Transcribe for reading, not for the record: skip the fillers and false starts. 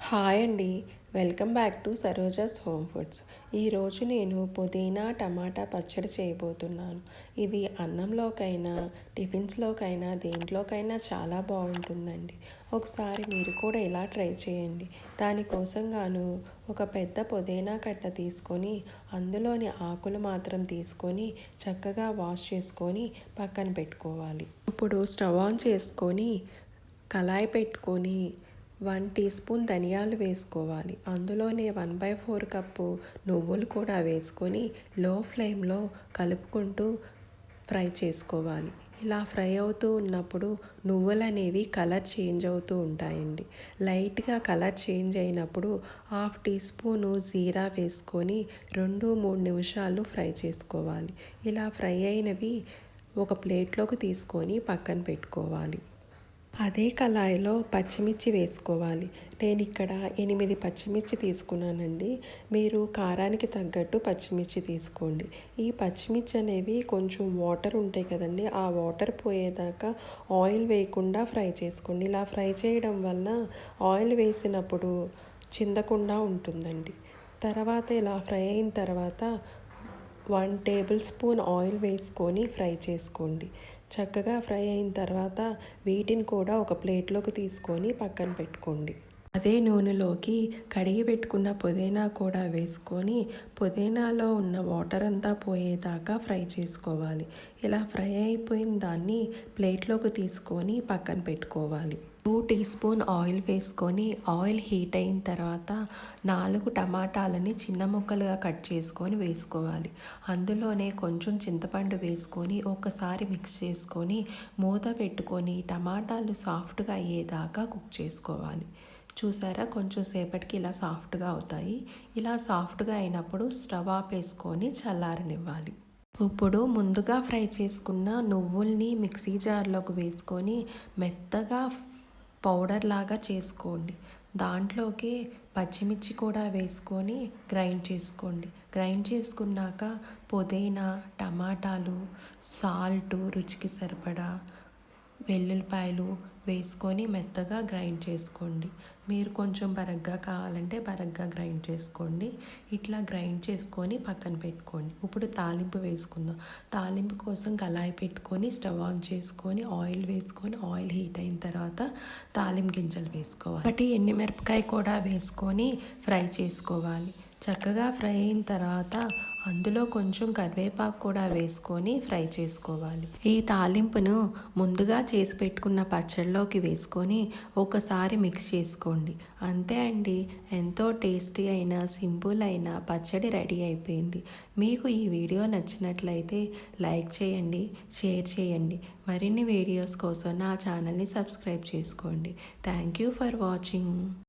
Hi అండి. Welcome back to Saroja's home foods. ఈరోజు నేను పుదీనా టమాటా పచ్చడి చేయబోతున్నాను. ఇది అన్నంలోకైనా టిఫిన్స్లోకైనా దేంట్లోకైనా చాలా బాగుంటుందండి. ఒకసారి మీరు కూడా ఇలా ట్రై చేయండి. దానికోసం గాను ఒక పెద్ద పుదీనా కట్ట తీసుకొని అందులోని ఆకులు మాత్రం తీసుకొని చక్కగా వాష్ చేసుకొని పక్కన పెట్టుకోవాలి. ఇప్పుడు స్టవ్ ఆన్ చేసుకొని కళాయి పెట్టుకొని 1 టీ స్పూన్ ధనియాలు వేసుకోవాలి. అందులోనే 1/4 కప్పు నువ్వులు కూడా వేసుకొని లో ఫ్లేమ్లో కలుపుకుంటూ ఫ్రై చేసుకోవాలి. ఇలా ఫ్రై అవుతూ ఉన్నప్పుడు నువ్వులు అనేవి కలర్ చేంజ్ అవుతూ ఉంటాయండి. లైట్గా కలర్ చేంజ్ అయినప్పుడు 1/2 టీ స్పూను జీరా వేసుకొని 2-3 నిమిషాలు ఫ్రై చేసుకోవాలి. ఇలా ఫ్రై అయినవి ఒక ప్లేట్లోకి తీసుకొని పక్కన పెట్టుకోవాలి. అదే కళాయిలో పచ్చిమిర్చి వేసుకోవాలి. నేను ఇక్కడ 8 పచ్చిమిర్చి తీసుకున్నానండి. మీరు కారానికి తగ్గట్టు పచ్చిమిర్చి తీసుకోండి. ఈ పచ్చిమిర్చి అనేవి కొంచెం వాటర్ ఉంటాయి కదండి, ఆ వాటర్ పోయేదాకా ఆయిల్ వేయకుండా ఫ్రై చేసుకోండి. ఇలా ఫ్రై చేయడం వల్ల ఆయిల్ వేసినప్పుడు చిందకుండా ఉంటుందండి. తర్వాత ఇలా ఫ్రై అయిన తర్వాత 1 టేబుల్ స్పూన్ ఆయిల్ వేసుకొని ఫ్రై చేసుకోండి. చక్కగా ఫ్రై అయిన తర్వాత వీటిని కూడా ఒక ప్లేట్లోకి తీసుకొని పక్కన పెట్టుకోండి. అదే నూనెలోకి కడిగి పెట్టుకున్న పుదీనా కూడా వేసుకొని పుదీనాలో ఉన్న వాటర్ అంతా పోయేదాకా ఫ్రై చేసుకోవాలి. ఇలా ఫ్రై అయిపోయిన దాన్ని ప్లేట్లోకి తీసుకొని పక్కన పెట్టుకోవాలి. 2 టీ స్పూన్ ఆయిల్ వేసుకొని ఆయిల్ హీట్ అయిన తర్వాత 4 టమాటాలని చిన్న ముక్కలుగా కట్ చేసుకొని వేసుకోవాలి. అందులోనే కొంచెం చింతపండు వేసుకొని ఒకసారి మిక్స్ చేసుకొని మూత పెట్టుకొని టమాటాలు సాఫ్ట్గా అయ్యేదాకా కుక్ చేసుకోవాలి. చూసారా, కొంచెం సేపటికి ఇలా సాఫ్ట్గా అవుతాయి. ఇలా సాఫ్ట్గా అయినప్పుడు స్టవ్ ఆపేసుకొని చల్లారనివ్వాలి. ఇప్పుడు ముందుగా ఫ్రై చేసుకున్న నువ్వుల్ని మిక్సీ జార్లోకి వేసుకొని మెత్తగా పౌడర్ లాగా చేసుకోండి. దాంట్లోకి పచ్చిమిర్చి కూడా వేసుకొని గ్రైండ్ చేసుకోండి. గ్రైండ్ చేసుకున్నాక పుదీనా, టమాటాలు, సాల్ట్, రుచికి సరిపడా వెల్లుల్లిపాయలు వేసుకొని మెత్తగా గ్రైండ్ చేసుకోండి. మీరు కొంచెం బరగ్గా కావాలంటే బరగ్గా గ్రైండ్ చేసుకోండి. ఇట్లా గ్రైండ్ చేసుకొని పక్కన పెట్టుకోండి. ఇప్పుడు తాలింపు వేసుకుందాం. తాలింపు కోసం కళాయి పెట్టుకొని స్టవ్ ఆన్ చేసుకొని ఆయిల్ వేసుకొని ఆయిల్ హీట్ అయిన తర్వాత తాలింపు గింజలు వేసుకోవాలి. ఒకటి ఎండుమిరపకాయ కూడా వేసుకొని ఫ్రై చేసుకోవాలి. చక్కగా ఫ్రై అయిన తర్వాత అందులో కొంచెం కరివేపాకు కూడా వేసుకొని ఫ్రై చేసుకోవాలి. ఈ తాలింపును ముందుగా చేసి పెట్టుకున్న పచ్చడిలోకి వేసుకొని ఒకసారి మిక్స్ చేసుకోండి. అంతే అండి, ఎంతో టేస్టీ అయిన సింపుల్ అయిన పచ్చడి రెడీ అయిపోయింది. మీకు ఈ వీడియో నచ్చినట్లయితే లైక్ చేయండి, షేర్ చేయండి. మరిన్ని వీడియోస్ కోసం నా ఛానల్ని సబ్స్క్రైబ్ చేసుకోండి. Thank you for watching.